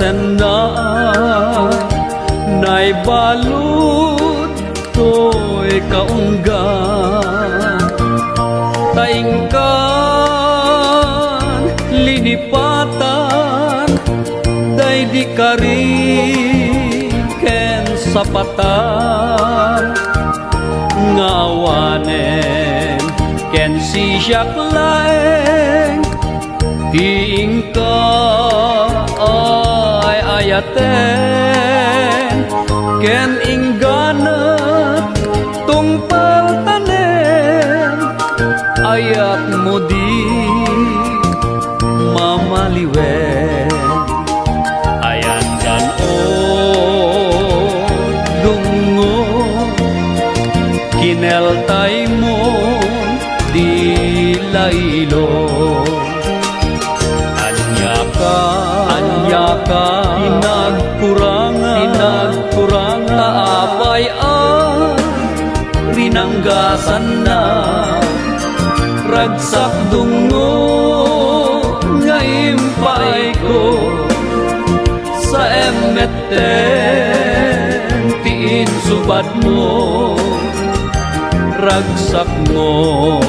senda nay balut to'y kaungga taingkan linipatan day di kariken sapatan ngawanen ken si siyak laeng tingka ay ayaten ken ingganat tungpal tanen ayat mo di mamaliwen ayan kan o dungo kineltay mo di laylo anya ka hinagkurangan taapay ang rinanggasan na ragsak dungo nga impay ko sa emeten tiin subad mo ragsak mo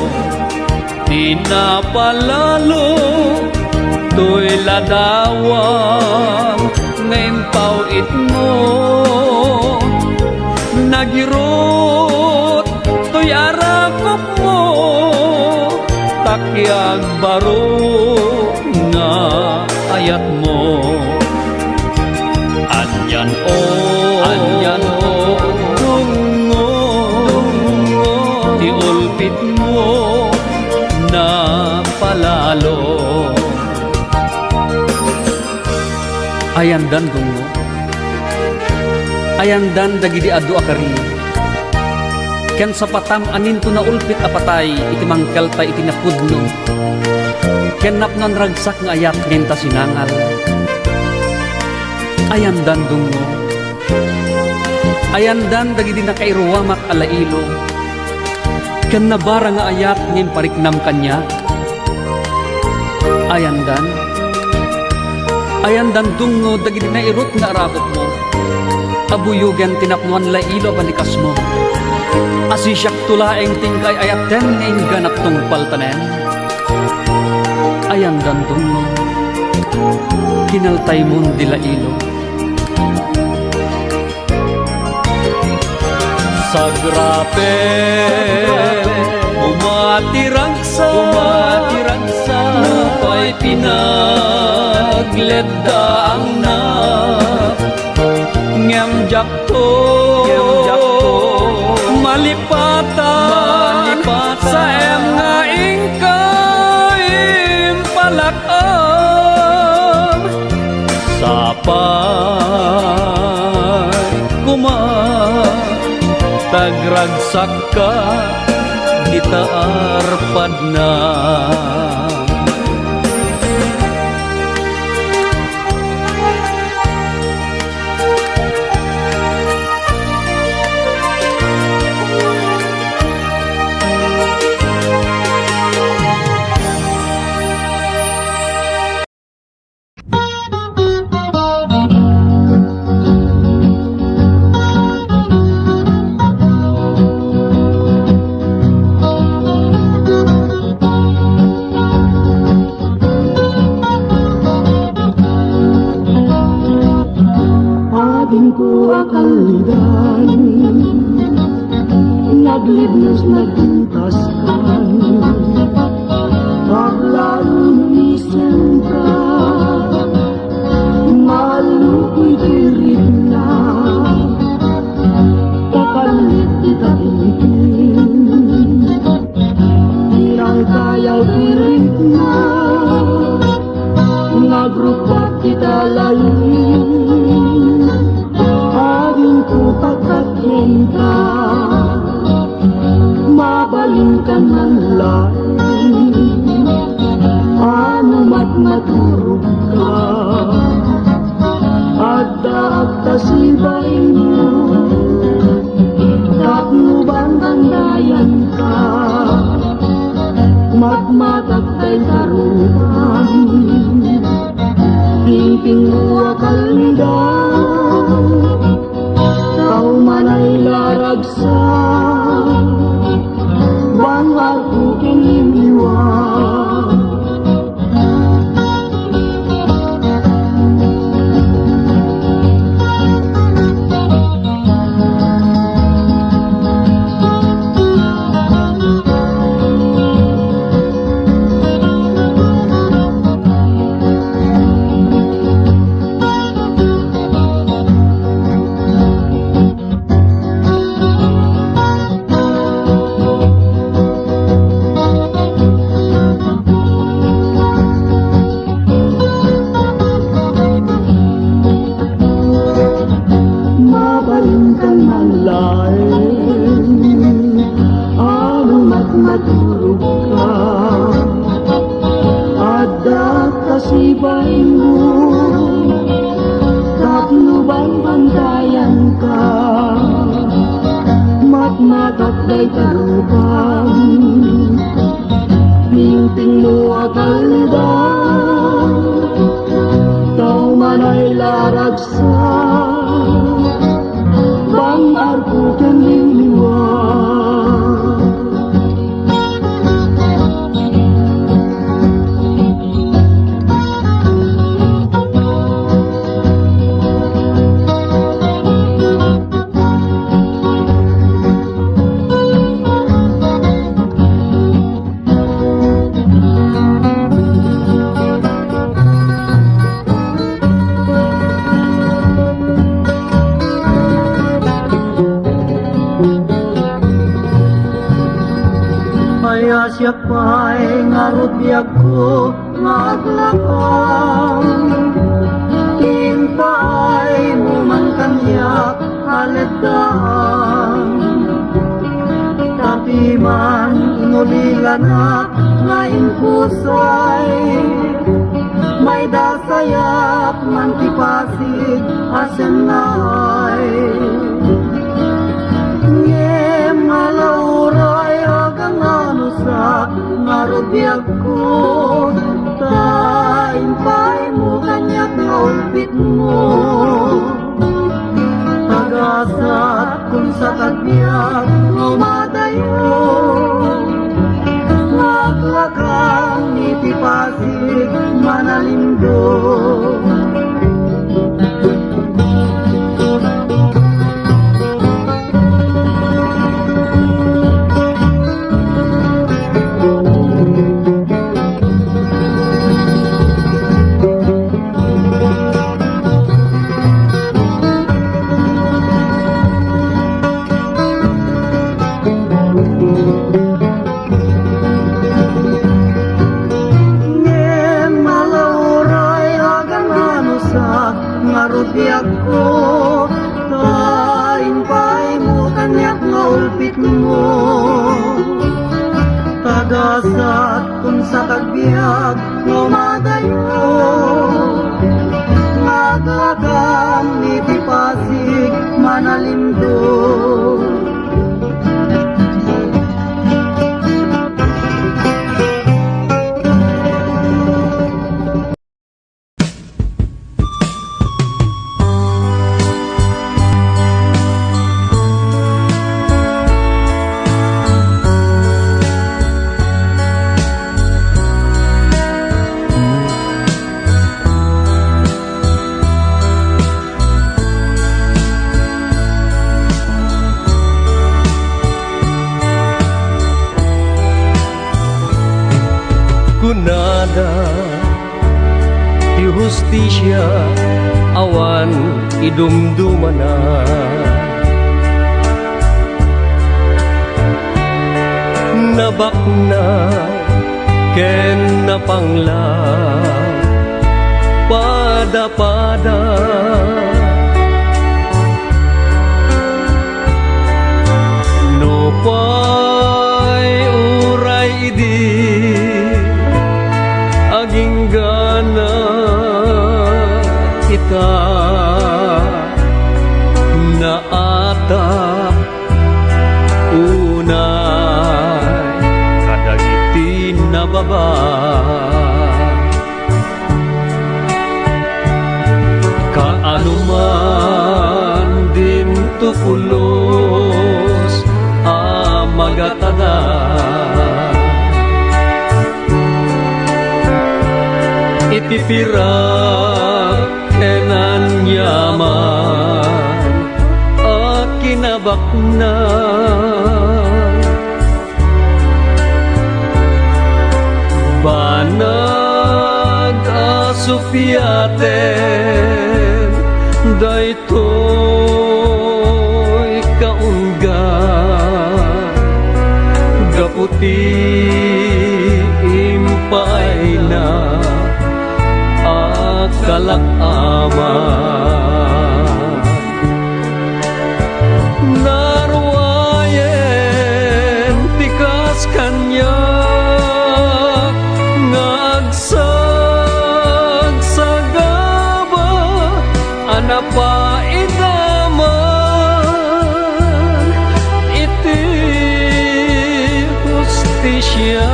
tinapalalo to'y ladawang ngayon pawit mo nagirot to'y arakop mo takyag baro nga ayat mo anyan o dungo ti ulpit mo na palalo ayandan dungo ayandan dagidi adu akari ken sapatam anin to na ulpit apatay iti mangkeltay iti napudno ken napnon ragsak nga ayat ngenta sinangal ayandan dungo ayandan dagidi nakairuwamak alailo ken nabara nga ayat ngin pariknam kanya ayandan dungo dagidi na irot nga arakot mo abuyugan tinapnuan lailo balikas mo asisyak tulaeng tingkay ayaten ing ganap tungpal tanen ayandan dungo kinaltay mon di lailo sagrape umatiragsa napay pinagledda ang na ngem jakto malipatan sa em nga ingkaim palakam sapay tagragsak ka kita arpad na naglibnos nagtuntaskan paglalong isang ka malukoy dirit na kakalit itatingin tirang kayaw dirit na nagrupat kita layin aging kupagkakin ka mabalingkan ng lain anumat maturog ka adda agta sibain mo tapno bandang naragsak bangar ko kiniliwag. Mabalingkan ng lain, anumat matulog ka, at kasibay mo, tatluban bantayan ka, matmatakday talupan, pingping mo akaldan, tao man ay laragsak, bangar ko kiniliwag. Kaya siya pa'y ngarubiyag ko maglakang, timpay mo man kanya haledaan, tapi man inulilanak na impusay, may dasayak man tipasig asen naay. Malauray agang anusak narubiyag ko, taimpay mo kanyak naulpit mo, tagasat kung sa tagbiag umadayo, maglakang itipasig manalindo. Ngarubiyag ko, taimpay mo kanyak naulpit mo, tagasat kung sa tagbiag umadayo, maglakang itipasig manalindo. Kunada ti hustisya awan idumdumana, nabakna ken napangla pada-pada, no pay uray idi aging gana kita na ata unay kadagiti na baba, kaanuman din tukulon iti pirak kenan yaman a kinabakna banag a sufyaten daytoy kaunggan gaputi impay na akalakaman narwayen tikas kanya ngagsagsagaba anapaidaman iti justisya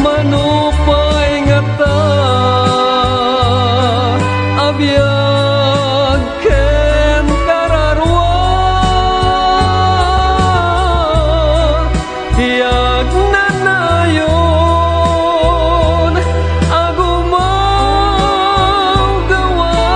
manupay nga ta abiyag ken kararwa tiyag nanayon agumaw gawawa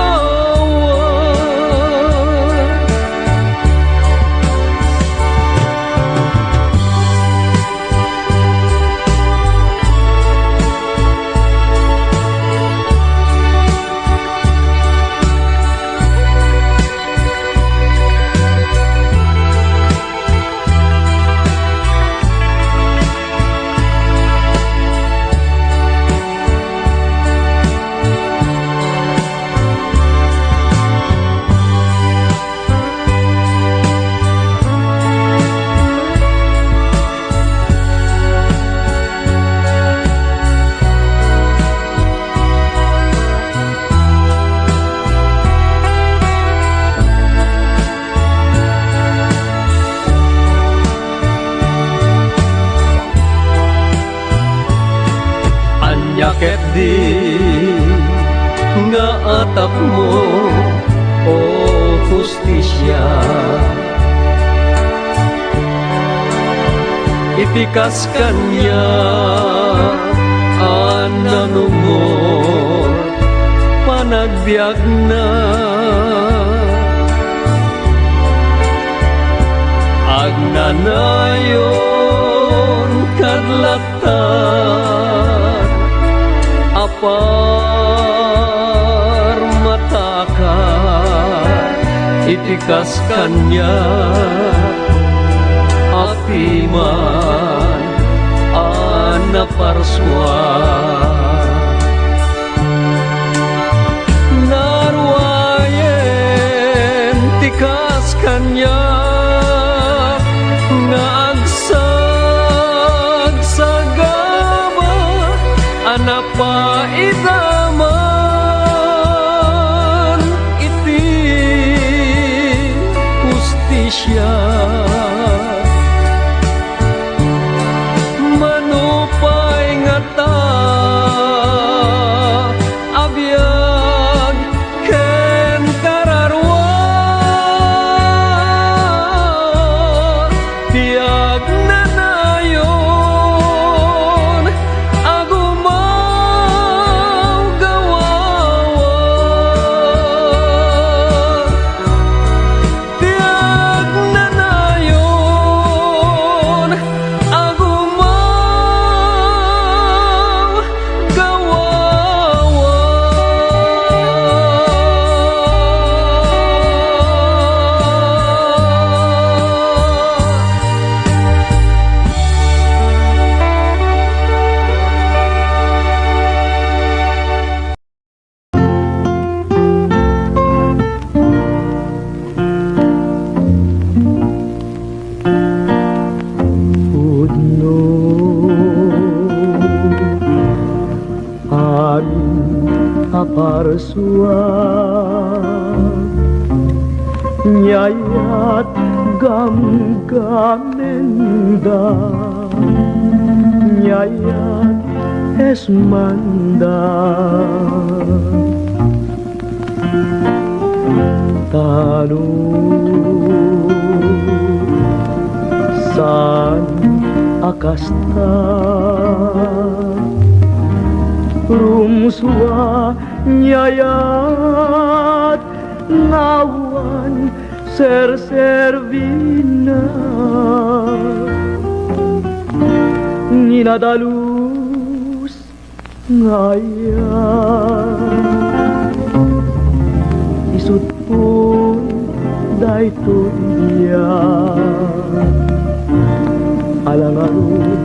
Anyaket di nga atap mo o justisya itikas kanya ananumor panagbiag na agnanayon kadlatan apar matakan itikas kanya apiman anaparswa narwayen tikas kanya ngagsagsagaba anapaidaman iti justisya manupay nga ta abiyag ken kararwa tiyag nanayon agumaw gawawa tiyag nanayon agumaw gawawa. Pudno an aparsua nyayat gamgamenda nyayat esmanda tanu san akasta rumsua nyayat ngawan ser-servina nginadalus ngayan isut pun daytoy dia alang-alun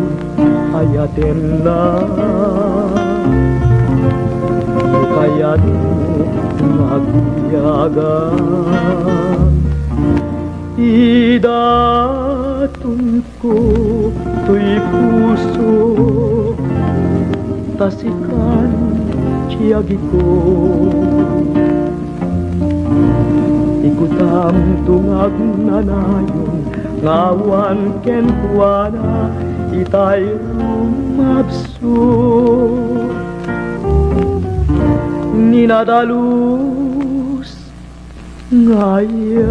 ayaten na kaya't magbiyagan idatun ko to'y puso tasikan siyagi ko ikutam tungag nanayon ngawan ken kuana itay rumabso ninadalus ngayan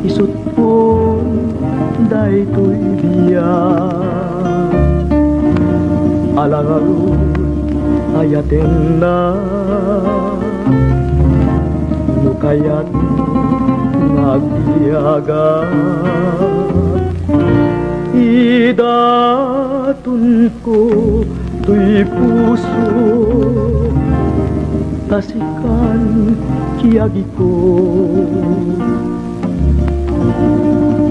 isut pun daytoy biyan alang-alun ayaten na nukayan nagbiyagan idatun ko to'y puso tasikan kiyagi ko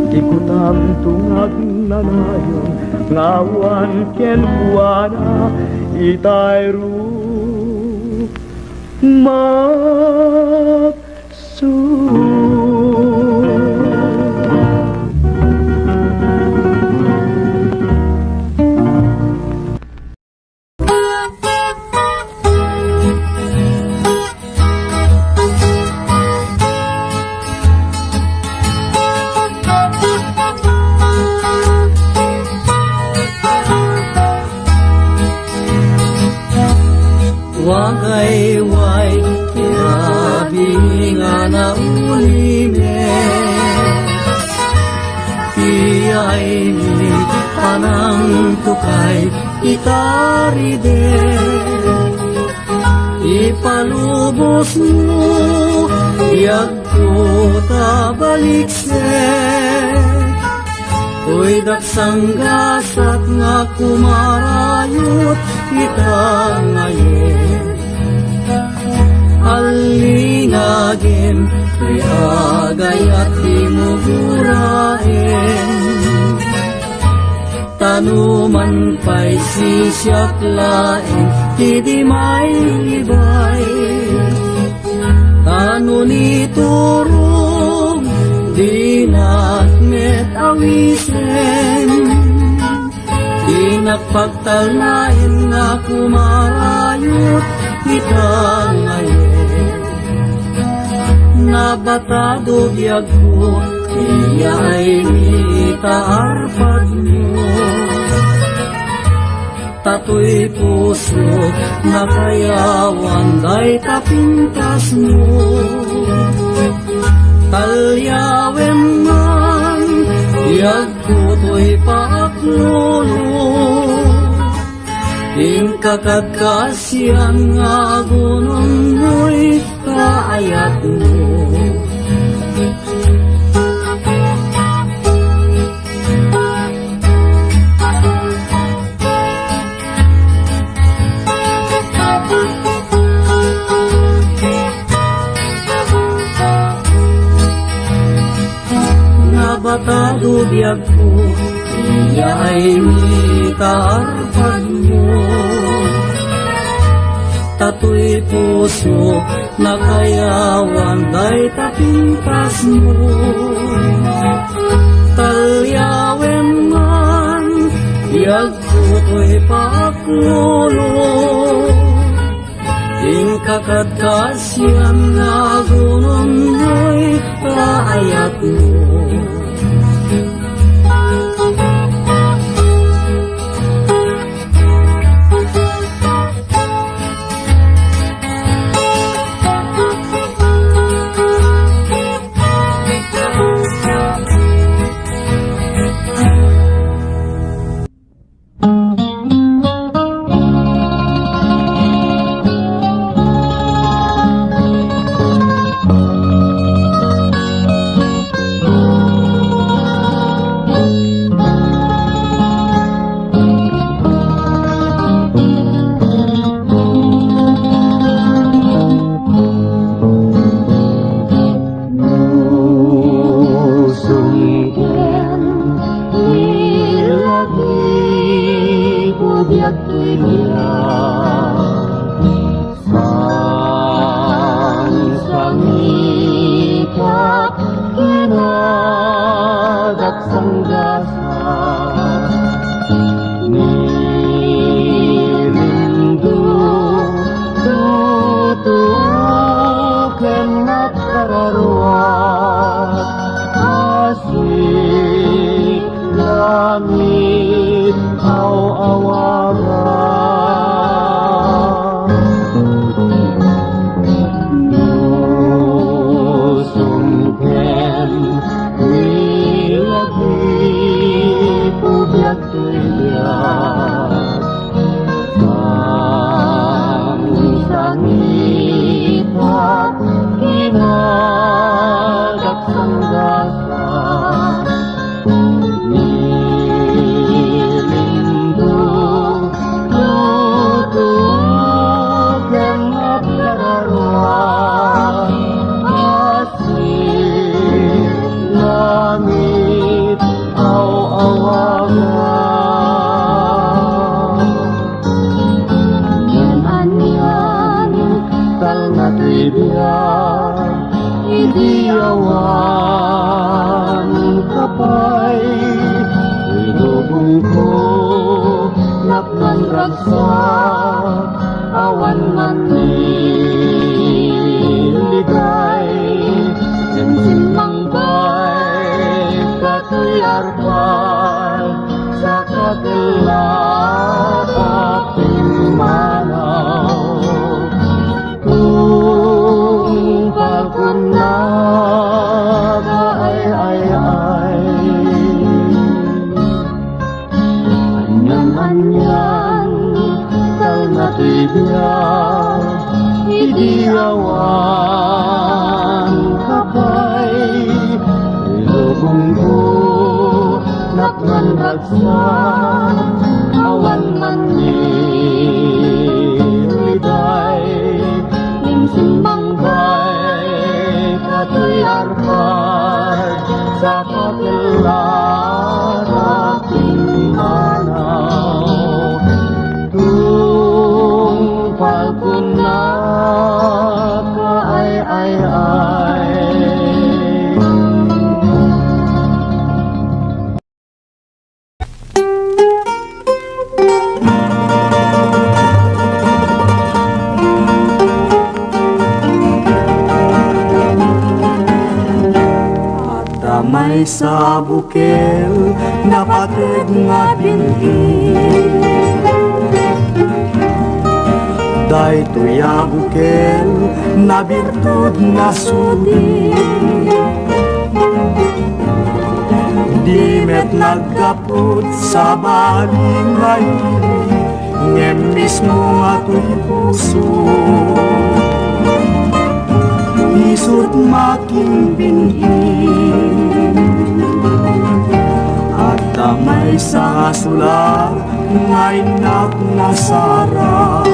ikutam tungag nanayon ngawan ken buwana itay rumabso Wagayway tinabi nga na ulime Iyay ni panang tukay itaride Ipalubos mo iyag ko tabalikse To'y daksang gasat nga kumarayot kita ngayon Alingagin, kayagay at di mo burahin Tanuman pa'y sisyaklain, hindi may ibay Tano ni turong, di nakmet awisen Di nagpagtalain na kumarayot kita ngayon Nabatado biyag ko iya ay itaarpad mo Tato'y puso na kayawan day tapintas mo Talyawin man biyag ko to'y paaklulo Ingkakagkasyan nga gunong mo'y kaayat mo Nabatado biyag ko iya ay mitaarpad mo Tato'y puso na kayawan day tapintas mo Talyawin man biyag ko to'y paaklulo Ingkakadkasyan na gunong mo'y kaayat mo langit at kinagat sanggasa nilindo tutukan at kararuat asik langit aw-awaran Nusungken wilagi publik lihat Sangit at kinagat sanggasa nilindung tutukan at kararuan asik langit aw-awagan yan anyan tal natibyan idiyawan kapay ilubong ko napnan ragsak awan man niligay ensin mangbay katuyarpan sa katilat ating manaw kung pagkuna ka ay anyan kal natibyan idiyawan kapay ilubong ko napnan ragsak awan man niliday simbang bay katuyarpan sa katilat ating manaw kung pagkuna ka ay May sa bukel napatid nga binhi Day tuya bukel na birtud na sudi Di met nagkaput sa balingay ngem mismo nga tuy puso Isut making binhi At may sa sular ngay nagnasara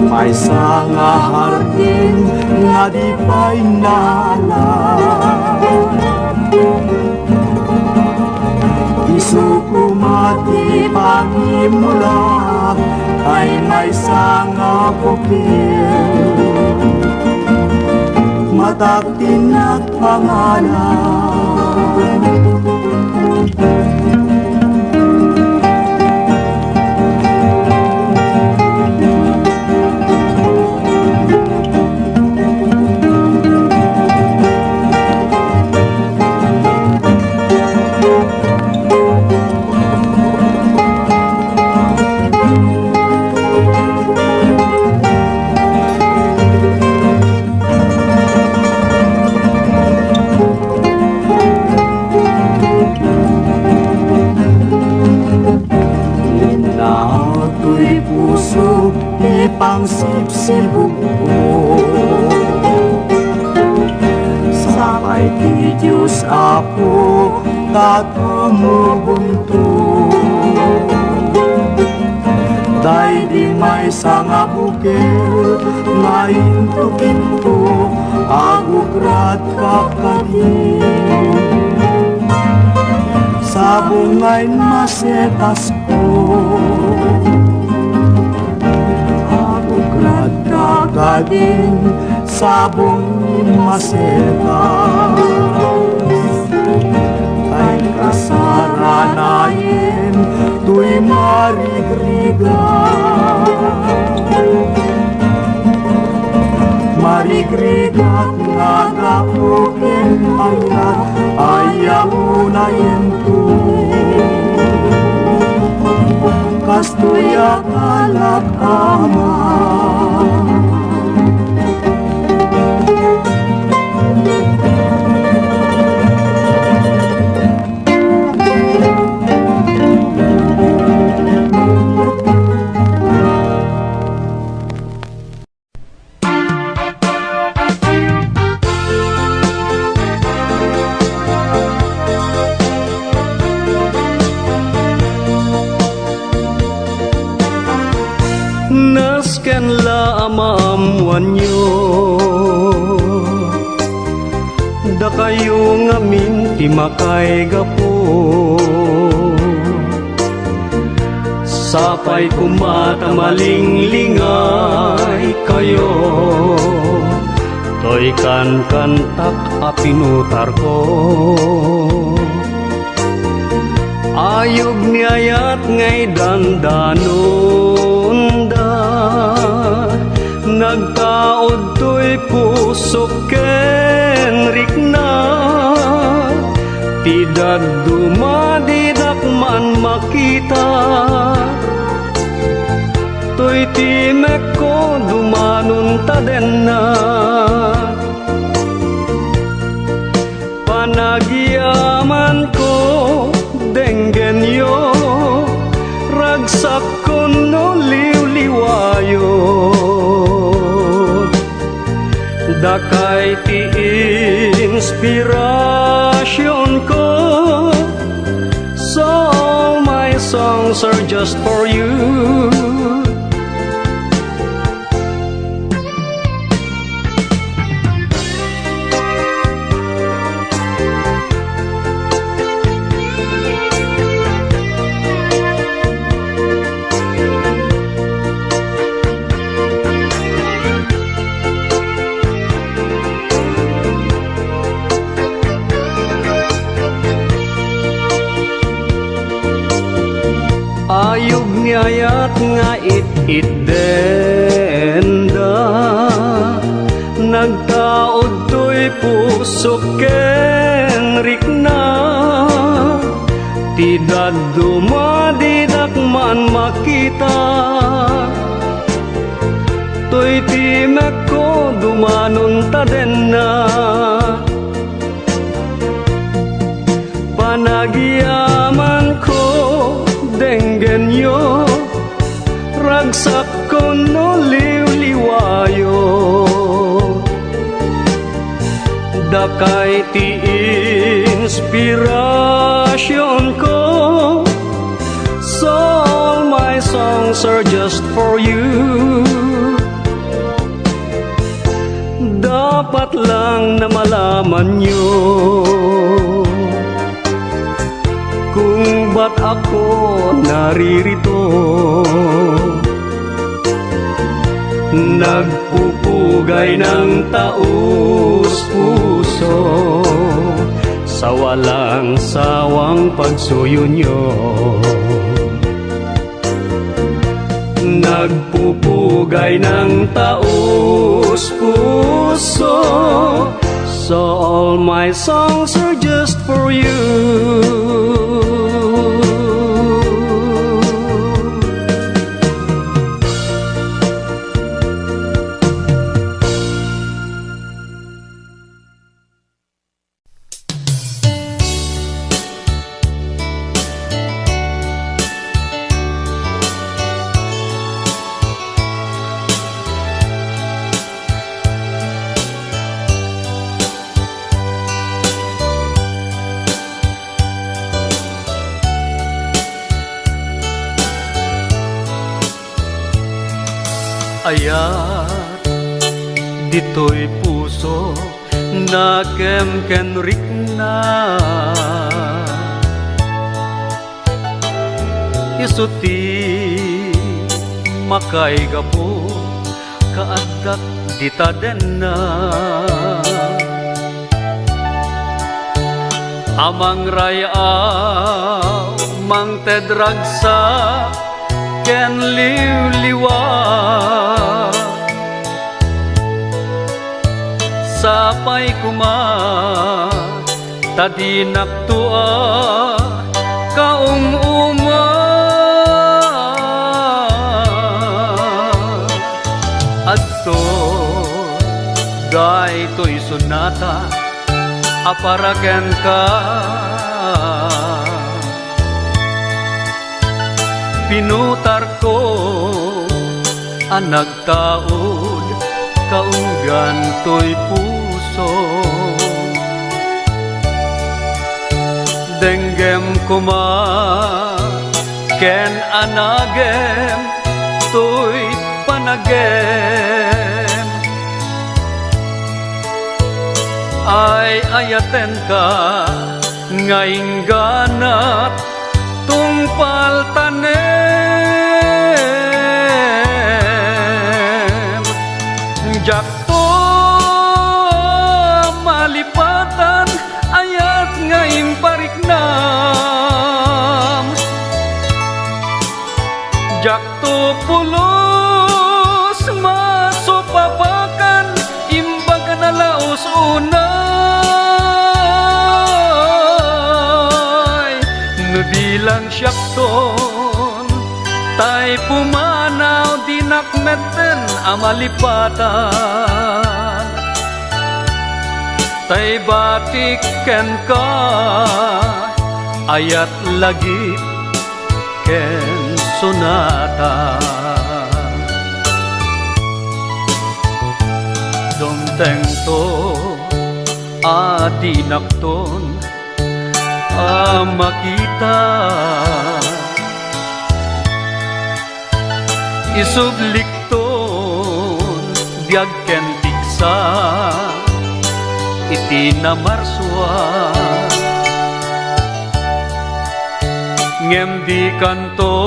may sa nga hardin nga di pa'y nala Isu mati pangimula ay may sa nga bukil Mataktin at pangalan pangsipsibog ko Sabay ti Diyos Apo katumubunto Day di may sanga bukel ngayon tukinto agugrat kakadin Sa bungay masetas ko God kadin sabong masetas. Kay kasaranayin tuy marigrigat nga gapukin angkat ayaw na yento. Kastuya kalak ama. Nasken la amaamwan nyo da kayo ngamin ti makay gapo sapay kumata malinglingay kayo toy kantak a pinutar ko ayog niyayat ngay dandanon da nagtaod to'y puso ken rikna tidak dumadidak man makita to'y timek ko dumanon taden na panagiaman ko denggen yo ragsak ko no liwliwayo dakay ti inspirasyon ko so all my songs are just for you. Ayog niyayat nga it-denda nagtaod to'y puso ken rikna tidak dumadidak man makita to'y timek ko dumanon taden na panagiaman ko denggen yo ragsak ko no liwliwayo dakay ti inspirasyon ko so all my songs are just for you. Dapat lang na malaman nyo kung ba't ako naririto nagpupugay ng taus puso sa walang sawang pagsuyo nyo nagpupugay ng taus puso so all my songs are just for you. Ayat dito'y puso na kemkenrik na isuti makay gapo kaaddak dita den na amang rayaw mang tedragsa ken liwliwa sapay kuma tadinak tua kaum-uma adto daytoy sunata aparaken ka pinutar ko ang nagtaod kaunggan to'y puso denggem kuma ken anagem to'y panagem ay ayaten ka ngaing ganat tungpal tanem jakto malipatan ayat ngaing pariknam jakto pulos masupapakan imbag na laos unay nabilang syakton tay pumanaw dinakmeten amalipatan tay batiken ka ayat lagi ken sonata domteng to adinakton makita isublikton biag ken tiksa iti namarswa ngem di kanto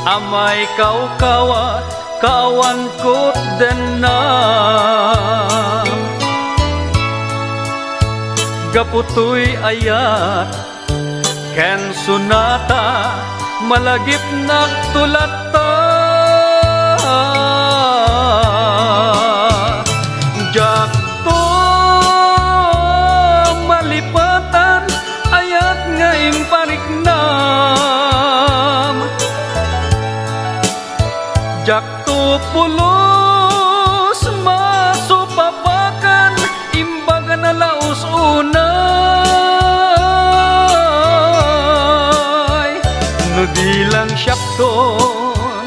amay kaukawa kawan ko den na gaputoy ayat ken sunata malagip nagtulata jakto malipatan ayat ngaing pariknam jakto pulos masupapakan imbaga na laos unay nudilang syakton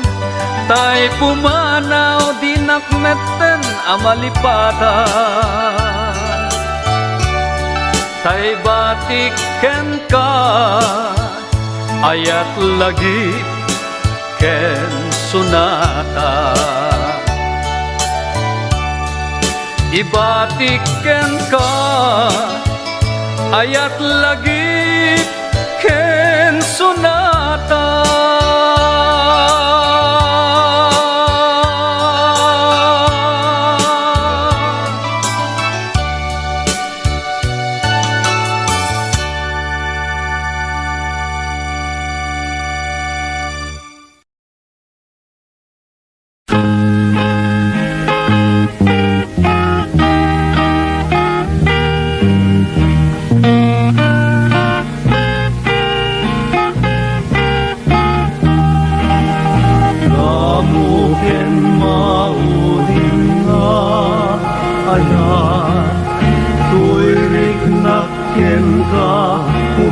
tay pumanaw dinakmeten amalipatan tay batiken ka ayat lagi ken sunata ibatiken ka ayat lagi ken sunata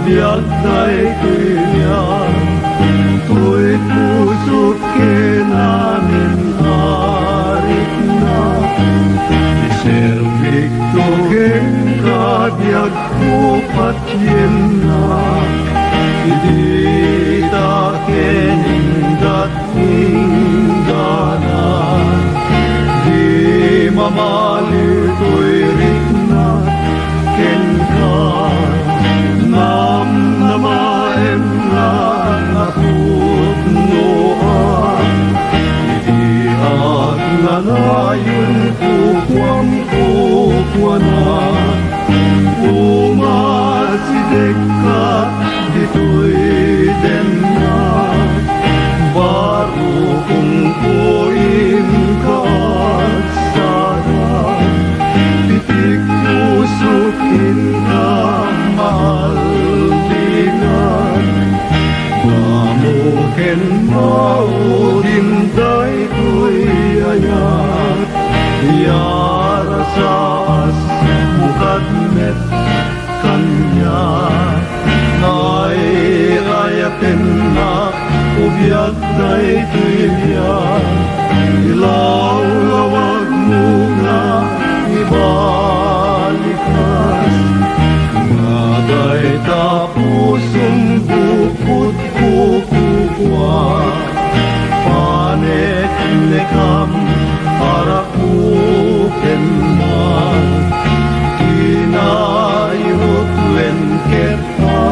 biag tay kanya to'y pusot kinamin arit na iservik to ken kabiag ko patyen na idita kenindat ingganan di mamali to'y rikna ken ka namaem na naputnoan iti at Kanayon kukwang kukwana Umasidik ka dito'y denat Baro kung puin ka sana Pitik pusukin ka mahal dinan Mamukin maudin day ko'y ayat Yara sa as mukadmet kanya Ngay ayatin na ubiyat day tuyan Ilaw lawag mo na ibalikas Naday tapusong bukod kukukwa Panek nekam harakuken man Kinayot wen kita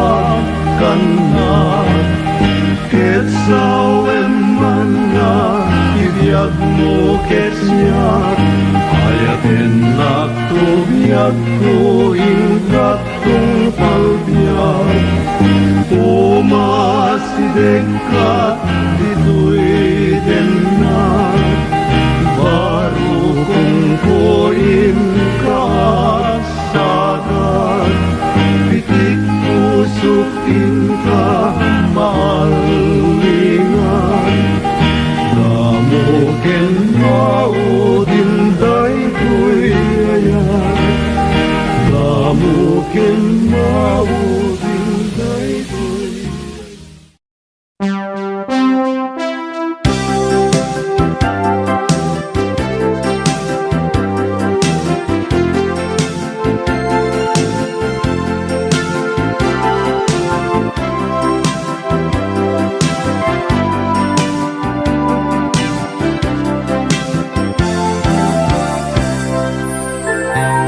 kanan Ketsawen man nga ibiyag mo kesyak Ayatin naktubiyag ko ingkatong palbiyag Umasidik ka dito'y denat Baru kung puin ka sagad Pitik pusukin ka malingan Damukin maudin day ko'y ayan Damukin maudin day ko'y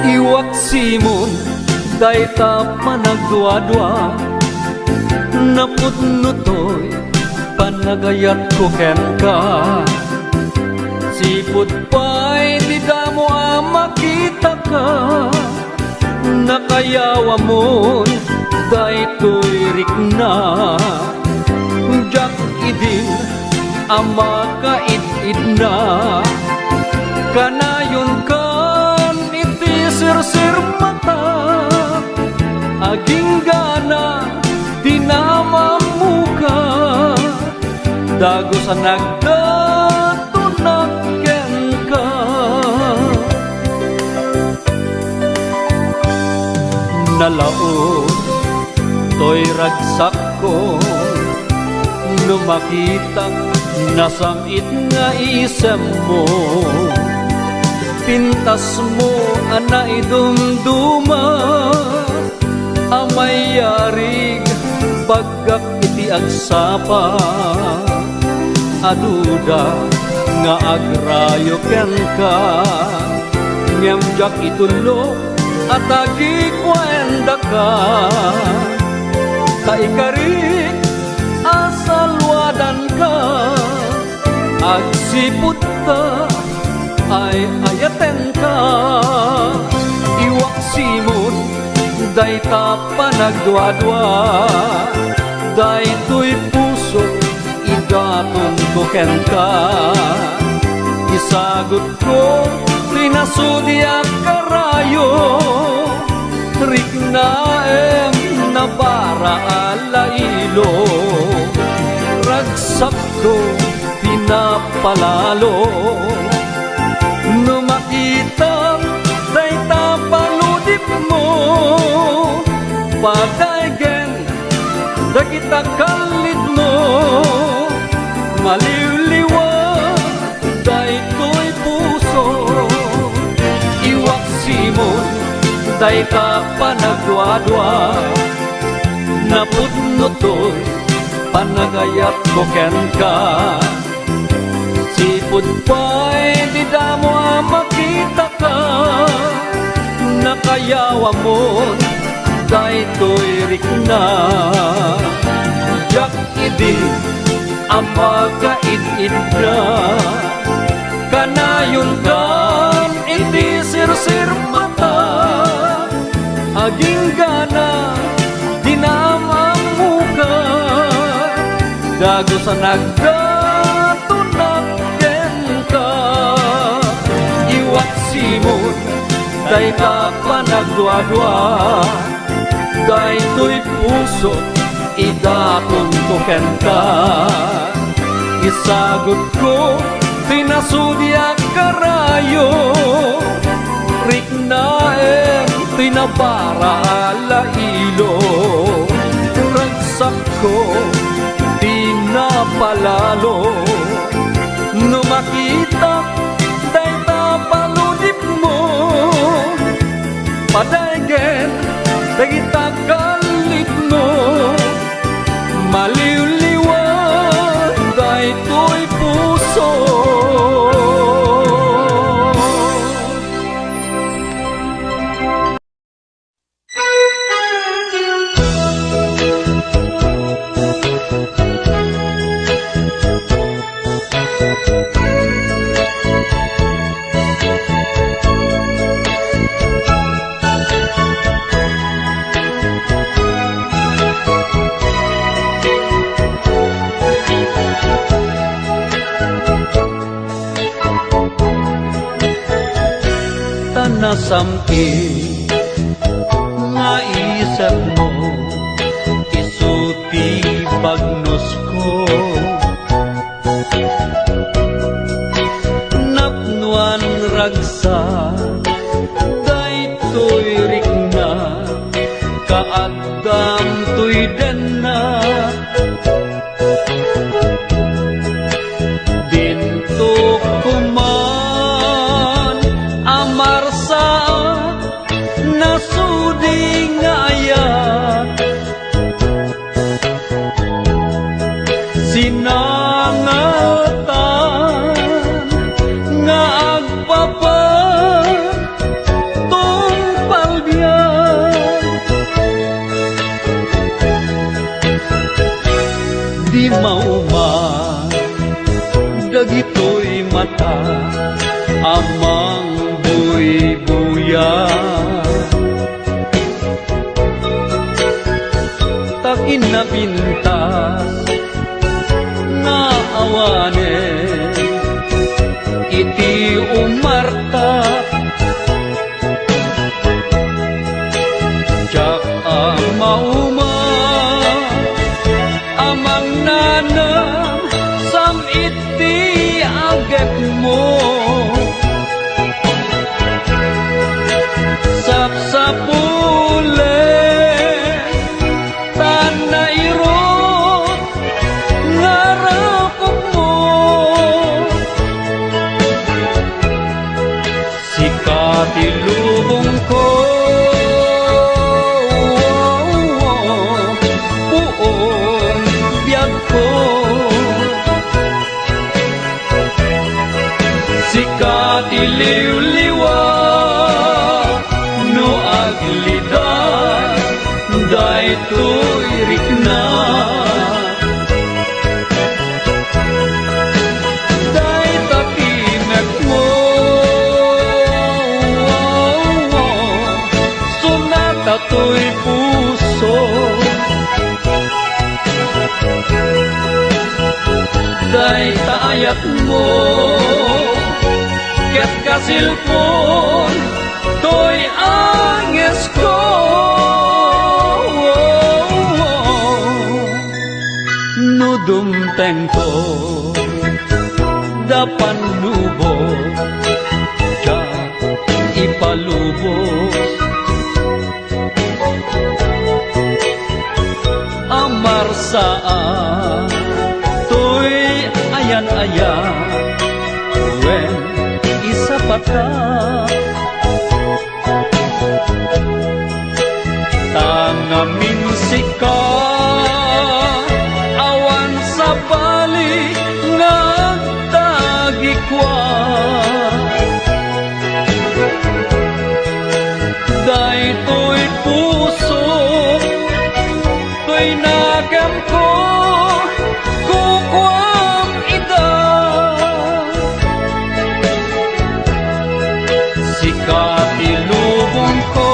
Iwak simon, day ta panagdwa-dwa Naputnutoy, panagayat ko ken ka Sipot pa'y di damo makita ka Nakayawa mo, day to'y rikna Jak idin, ama kaid-id na Kanayon kan iti sir-sir mata Aging gana dinamamuka Dago sa nagdatunak ken ka Nalaon to'y ragsak ko No makita nasamit nga isem mo Pintas mo anay dumduma Amay yarig bagak iti agsapa Aduda nga agrayo ken ka Ngem jak itulo at agi kwenda ka Kaikarik asalwadan ka Agsiput ka ay ayaten ka Iwak simon, day ta panagdwa-dwa Day to'y puso, idaton ko ken ka Isagot ko, rinasudya karayo Riknaem na para alailo Ragsak ko, pinapalalo No makita, day tapaludip mo Padaygen, dagita kalid mo Maliwliwa, day ko'y puso Iwak simon, day ka panagdwa-dwa Napudnutoy, panagayat ko ken ka Sipod pa'y di damo makita ka Nakayawa mo, day to'y rikna Jak idi, ama kaid-id na Kanayon ka Dago sa nagdatunagyan ka, iwat simon, day ka pa nagdwadwa. Day to'y puso, idatuntuken ka. Isagot ko, tinasudya karayo. Riknaen, tinabara alailo. Ragsak ko, di napalalo. Numakita, day tapaludip mo. Padaygen, dagita kalit mo. Maliw-liwan, day to'y puso. Nasampi nga isip mo, isuti bagnos ko. Napnuan ragsa, day to'y rikna, kaagam to'y denna. Dinto kuman amar nasudi nga ayat, sinangatan nga agpapa tungpalbiyan. Di mauman dagito'y mata amang buy-buya. Takin na pintas nga awanen, iti umarta. Tiyak ang mauma, amang nanam, sam iti agep mo. Sapsapule tanairot ngarapok mo. Sikat ilubong ko, buong biyag ko. Sikat iliw-liwa no aglidan, day to'y rikna. Day tatimek mo, sunata to'y puso. Day taayat mo, ket kasilpon, to'y anges ko. Nudumteng ko, dapan lubos, ka ipalubos. Amar saan, to'y ayan-ayan, wen isa pata. Tangamin sika, awan sa bali nga tagikwa. Day to'y puso, to'y nagam ko, kukwam ida. Sikat ilubong ko,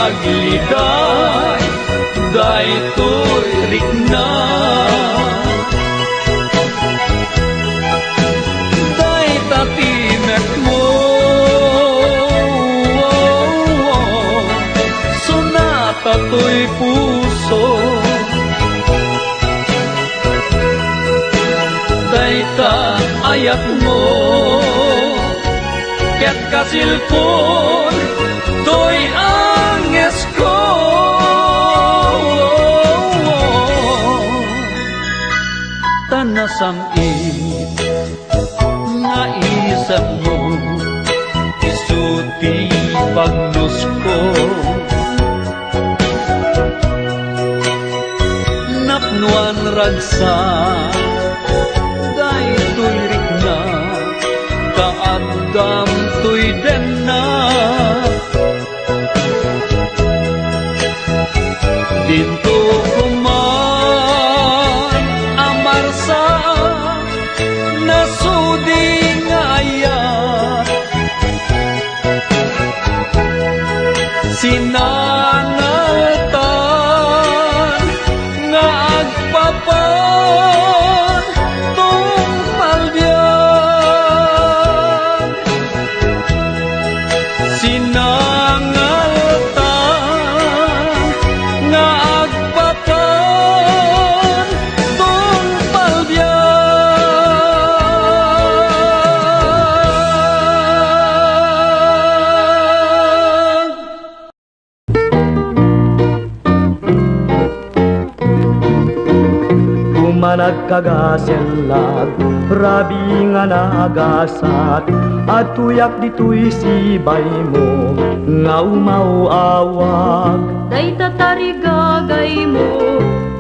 agligay, daytoy rikna. Day tatimek mo, sunata to'y puso. Day ta ayat mo, ket kasilpon, to'y anges ko. Tanasamit nga isip mo, isuti pagnos ko. Napnuan ragsa, daytoy rikna, kaagam to'y denna. Dito kuman amarsa, nasuding ayat. Sinangatan nga agpapan tong palbiyan. Sinangatan nga agpapan tong palbiyan. Kumanag kagaselag, rabi nga naagasat, at tuyak dito'y sibay mo, nga umauawag. Day tatarigagay mo,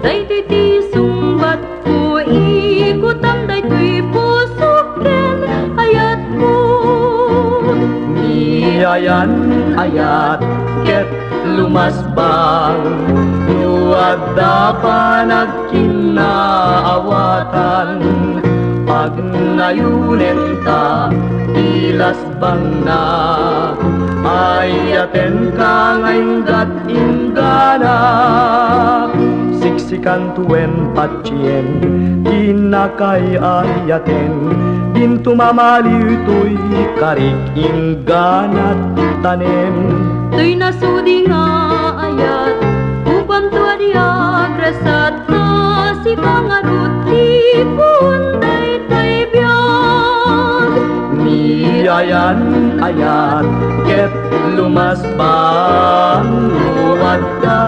day titisumbat ko, ikutam day tuy pusukin, ayat ko. Niyayan ayat, ket lumasbang, nuwadda pa nagkinaawatan. Pag nayunen ta, ilasbang na, ayaten ka ngaynggat ingana. Siksikan tuen patsyen, kinakay ayaten, din tumamaliw to'y karik ingganat tanem. Tuy nasudi nga ayat, upang tuwa di agresat na si kangarut tipon day tay biyag. Niyayan ayat, ket lumasbang, nuwadda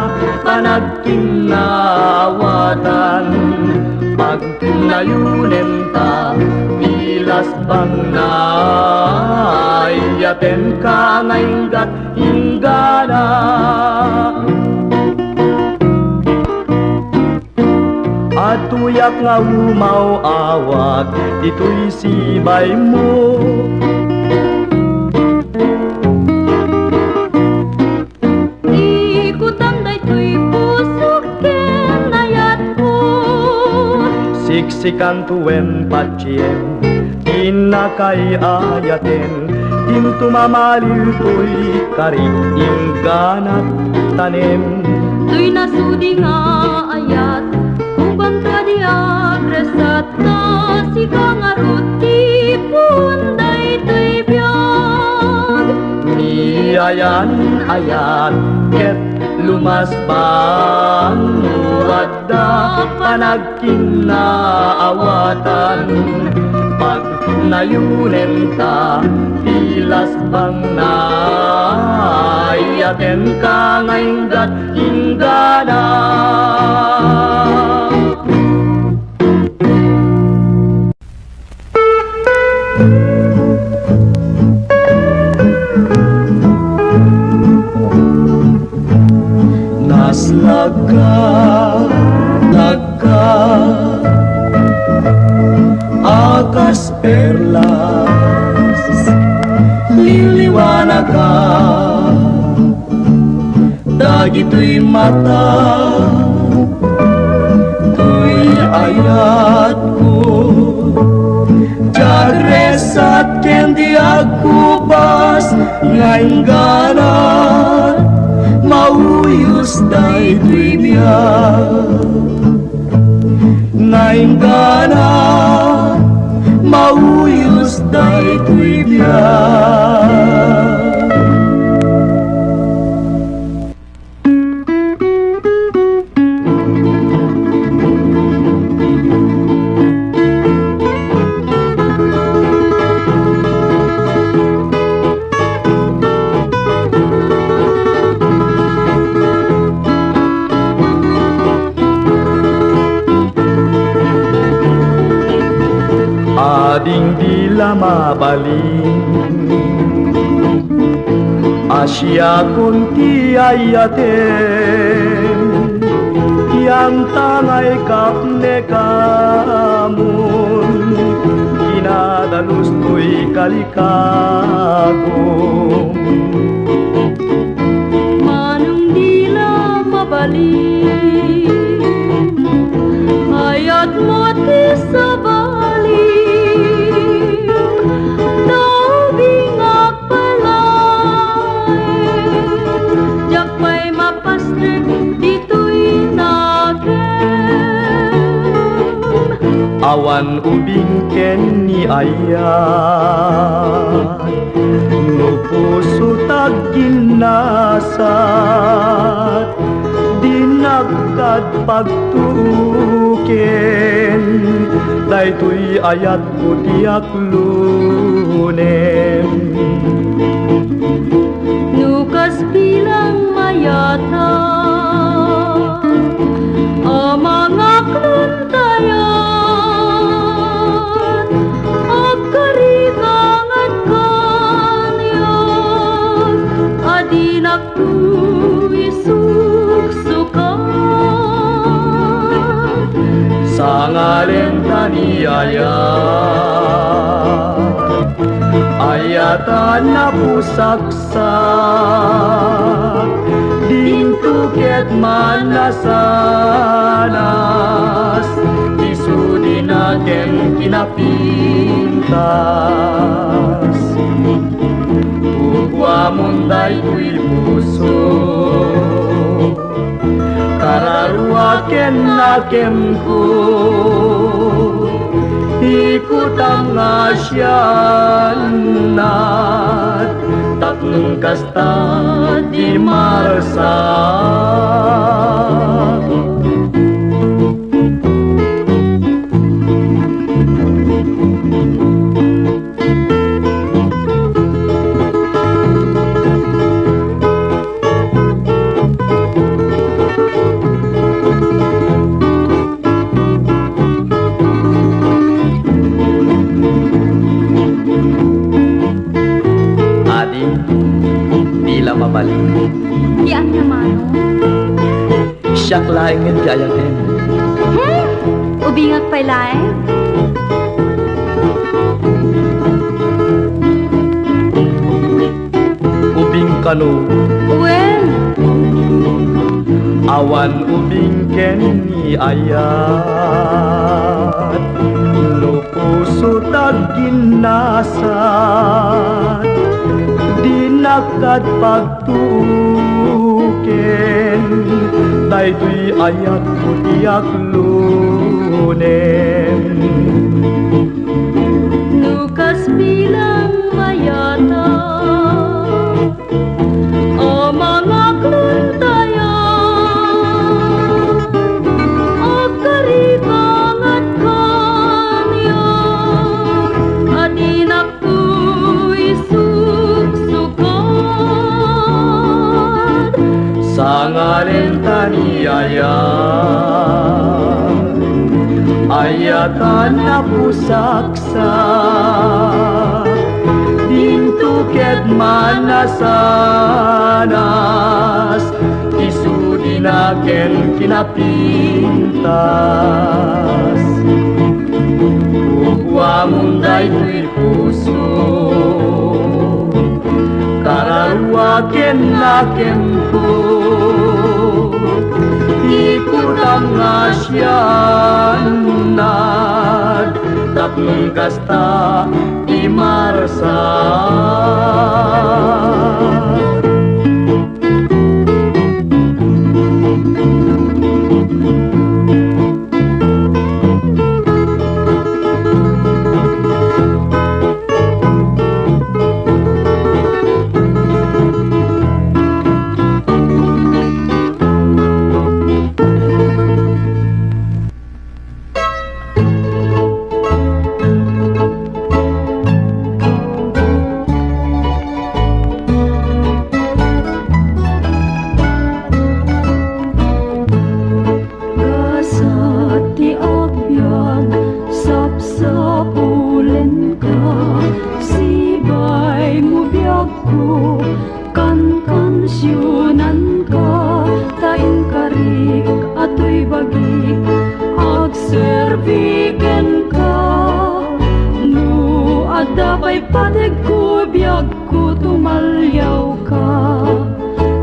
panagkinaawatan. Pag nayunen ta, ilasbang na, ayaten ka ngaynggat ingana. At tuyak nga umauawag, dito'y sibay mo. Ikutam day tuy pusukin, ayat ko. Siksikan tuen patsyen, kinakay ayaten, din tumamaliw to'y karik ingganat tanem. Tuy nasudi nga ayat, upang tuwa di agresat na si kangarut tipon day tay biyag. Niyayan ayat, ket lumasbang, nuwadda panagkinaawatan. Pag nayunen ta, ilasbang na, ayaten ka ngaynggat ingana. Naslagka, akas perlas, liliwanag ka, dagito'y mata, to'y ayat ko. Jagres at kendi agkubas, ngayon ganat, mauyos daytoy biyak ngayon ka na mauyos daytoy biyak. Ading dila mabaling Asya kunti ayaten Yang tangay kapne kamun Kinadalus to'y kalikagong Manong dila mabalik Hayat mo ti sa balik Tawing apalay Japay mapastrik dito'y nakem Awan ubing ken ni ayat No puso tag ginasat Dinagkad pagtuken Daytoy ayat ko tiyak lunem Nukas bilang mayata Amang akluntayan Agkarigang at kanyan Adinak tu isuksukan Sa ngalen tani ayatan na pusaksak Dintuket man nasanas Isudi na ken kinapintas Ugwa munday kuy puso Kararua ken nakem ko Ikut ang asyanat Tatlong kasta di marsak Mabalik Yan naman siyak laing nga di ayaten Ubingag pa'y laeng Ubing kano Well Awan ubing ken ni ayat No puso tag ginasat Dinakad pagtuken Daytoy ayat ko tiyak lunem Nukas bilang mayata Amang akluntayan Agkarigang at kanyan Adinak tu'y suksukan Sa ngalen tani ayatan na pusaksak Dintuket man nasanas Isudi na ken kinapintas Ugwa munday kuy puso Kararua ken nakem ko Ikut ang asyanat Tatlong kasta di marsak Kan-kansyonan ka tain karik ato'y bagik agserbiken ka no adda pa'y patig ko biyag ko tumalyaw ka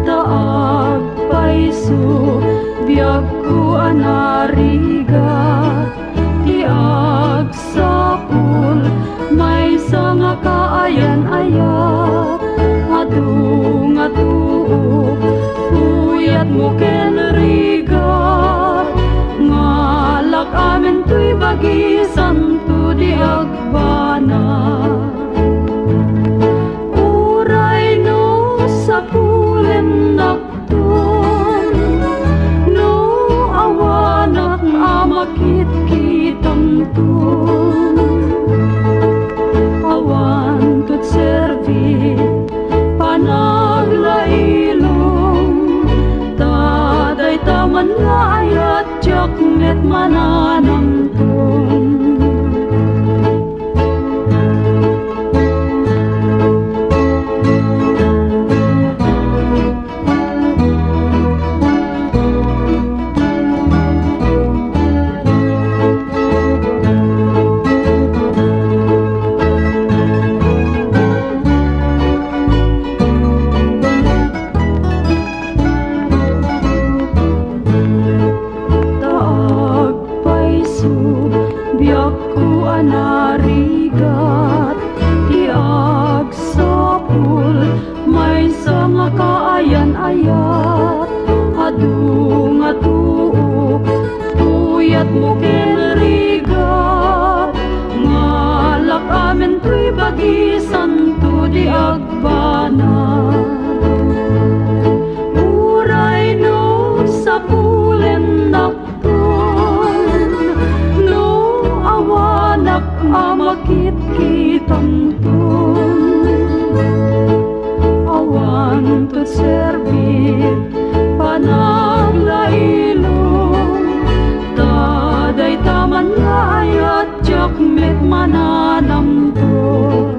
taag paiso biyag ko anarigat tiag sapul may sanga kaayan-ayat adung atuo puyat mo ken rigat ngalak amin tuy bagi santo di agbana uray no sa pulen naktun no awanak amakit kitang tun awan tut servi panaglailong taday taman nga ayat jakmet mananamtong biyak ko anarigat tiag sapul may sanga kaayan-ayat adung atuo puyat mo kinrigat ngalak amin tuy bagi santo di agbana uray no sa pulen awanak amakit kitang tun awan tut serbit panaglailong taday taman nga ayat jakmet mananamtong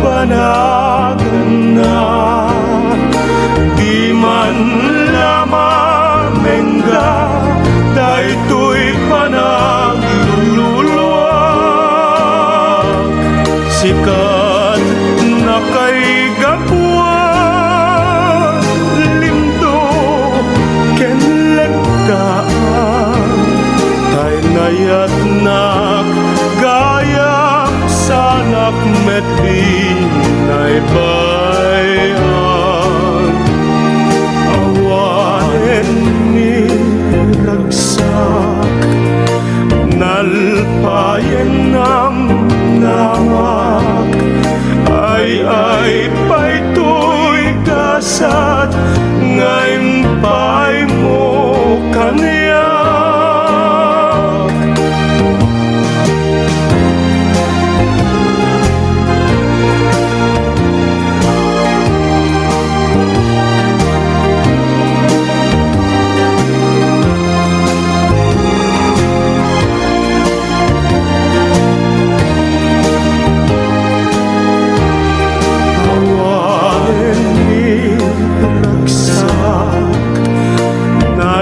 Panagan na di man lamang mengga daytoy panagluluwag sikat na kay gapuan lindo ken legdaan tay nayat nak gayam sanak met binay bayan awanen ni ragsak nalpayen nam namak ay paytoy kasat ngayon pay mo kaniyak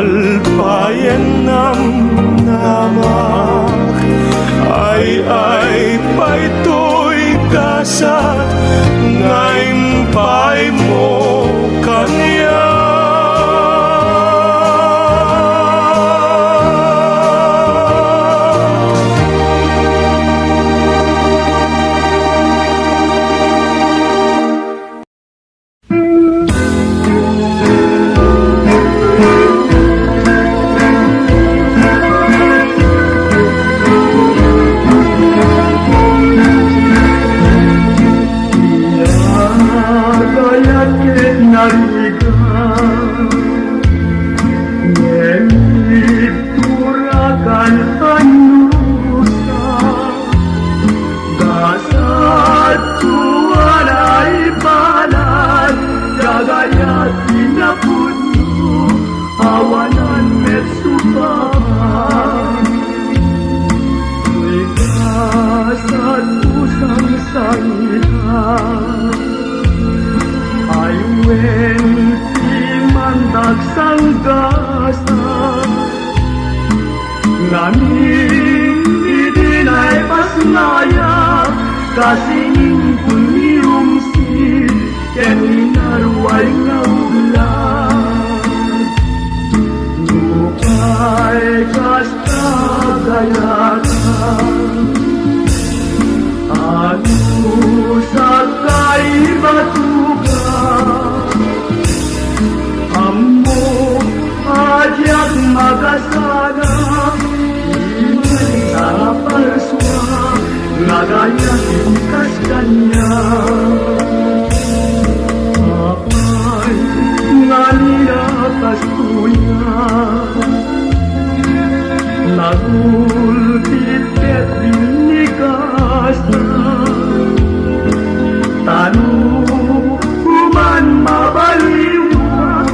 nalpayen nam namak ay paytoy kasat ngayon pay mo kaniya I went imandag sang gasa Ngamin idinay pasngaya Kasing kuniyungsi Ken inarway nga ulan Nupay kasta gayatan Anu sakay batuka Ammo ajak magasana Imay sa palswa Nagaya tingkas kanya Apay ngalila kastunya Nagulpit binikas Tanu kuman mabaliwa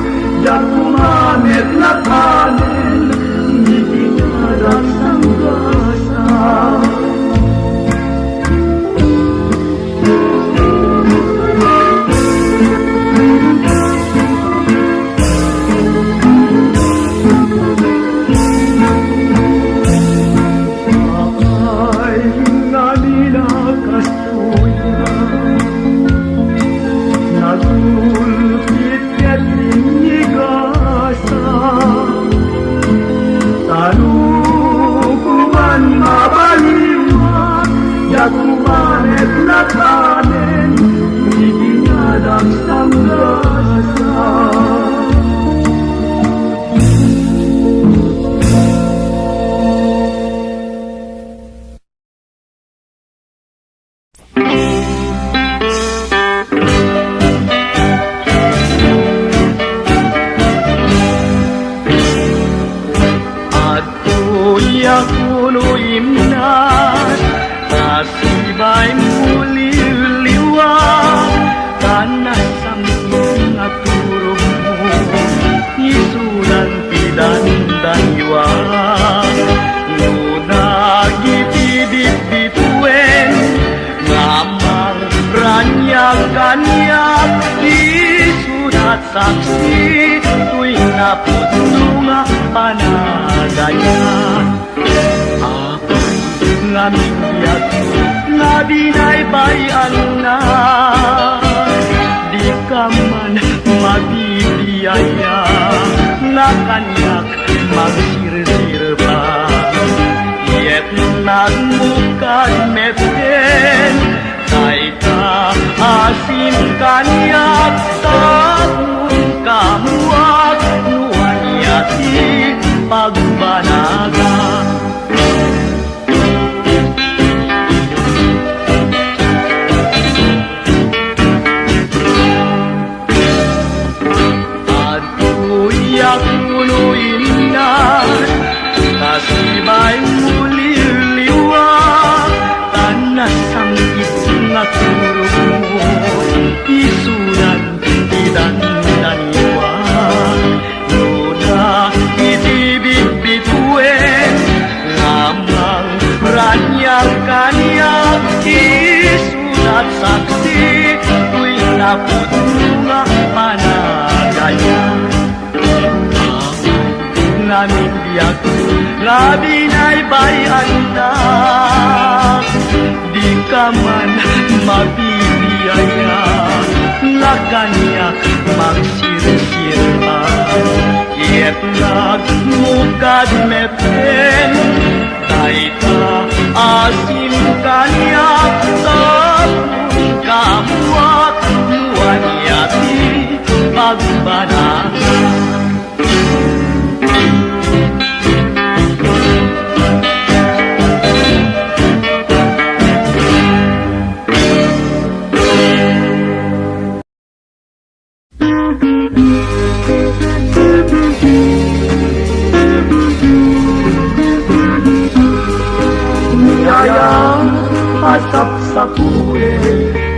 Jak kumanet na kanin Hindi karang sanggasa Kumanet na kanin, hindi niya lang sanggasa. At kuya kunuim na Nasibay muli liwa Tanas ang mga turong mo Isulan pinandaniwa Nunagitidit bituen Ngamang ranyak-kanyak Isulat saksi Tuwing naputunga panagayan Ngaming biyak nga dinaybayan na Di ka man mabibiyaya Na kanyak magsirsir pa Yet nagmukad meten Tay ka asin kanyak Sabun kamuak Nuwan yati pagbanaga Kasibay muli liwa Tanas ang nga turong mo Isulan idandaniwa Nuna itibig bituen Ngamang ranyak-kanyak Isulat saksi Tuwing naputunga panagayan Namin biyak nga dinaybayan na Di ka man mabibiyaya Nga kanyak magsirsir pa Yet nagmukad meten Tay ka asin kanyak Sabun kamuak Nuwan yati pagbanaga Asap sa kuwe,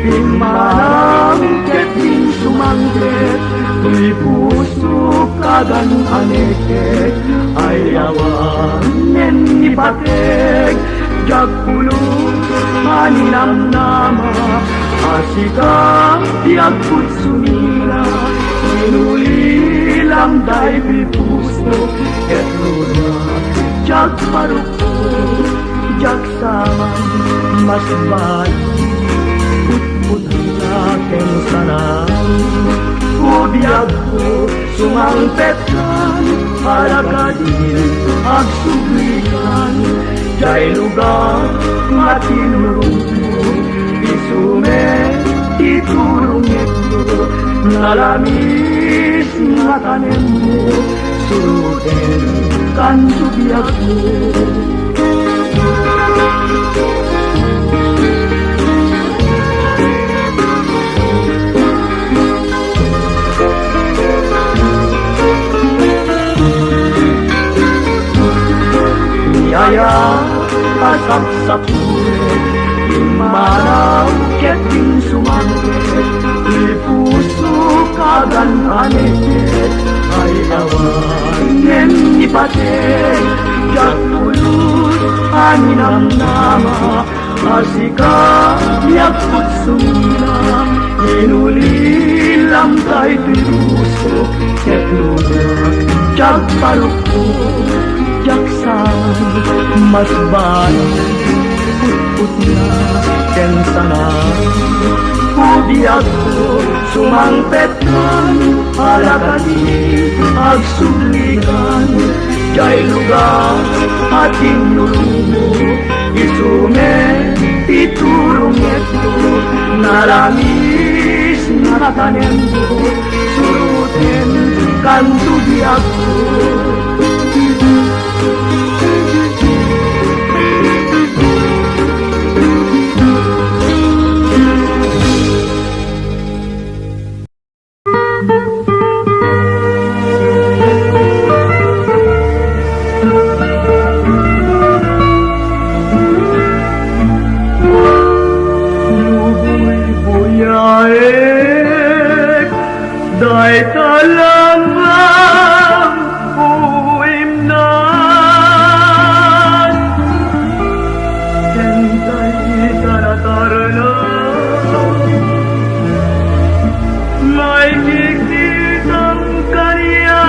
di manang keting sumangket, tuy puso kagan aneket, ayawan nen ibatek, jagpulong maninam nama, Asika diagput sumira Inulilang day pipuso Ket luna jag parukpo Jag saman mas bayi Putput natin sanang Ubiag ko sumangpetan Alakadin agsublikan Jai lugar matinurong Isume iturong ito Nalamis nga tanem mo Suruten kan subiag mo Niyaya pasap sa pulet Imanaw keting sumangket Ipuso kaganhanet Ay awanen ipatek Jak pulut aninam nama Asika yakut sumina Inulilam kay piruso Ket lunak jak parukpo Jak sang mas bayi Putput na ken sana Ubiag ko sumangpetan Alakadi agsublikan Jai lugar ating nulumo Isume iturong ito Nalamis na tanem ko Suruten kan tubiag ko Dahil talangang uimnan Kentay taratarna May kikitang kaniya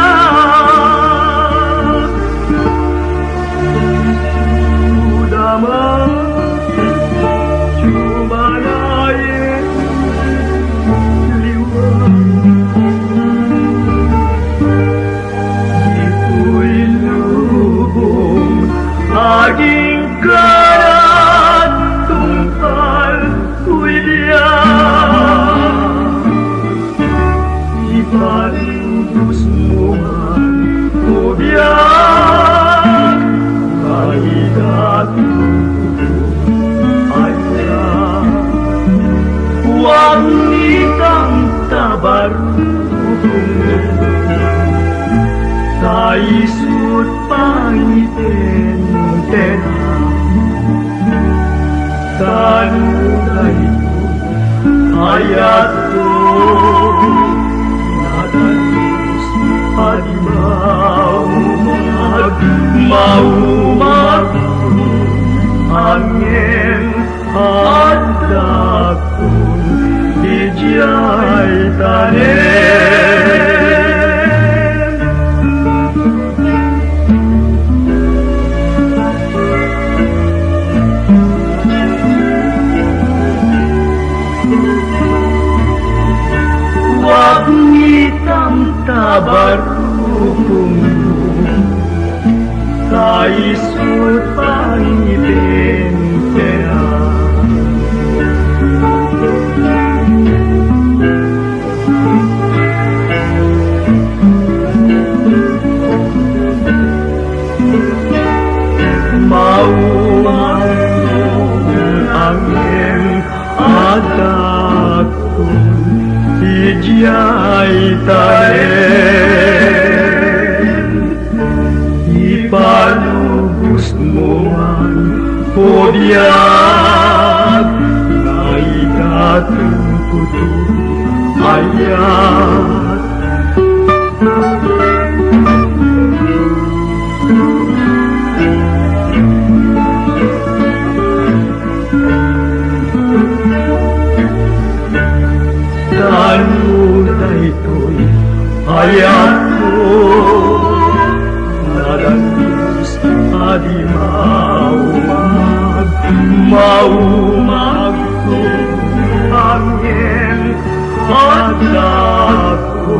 Udama Chumanayin liwag Aging karat tungkal kuliah Ipanubos mo man ubiyak Kahit ayan Huwag nitang tabarukong Sa isut pangitin Tanunay ayat ko Natalis Maumag Angin at dakon Ijay tanem Huwag nitang tabarukong Kaisut pangibentera Maumang angin at dakon Ijay tanem Ipalubos mo man o diyak Na ikatukuto ayat Ayat ko nadalos adi maumag ko angin at ako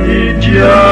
ijay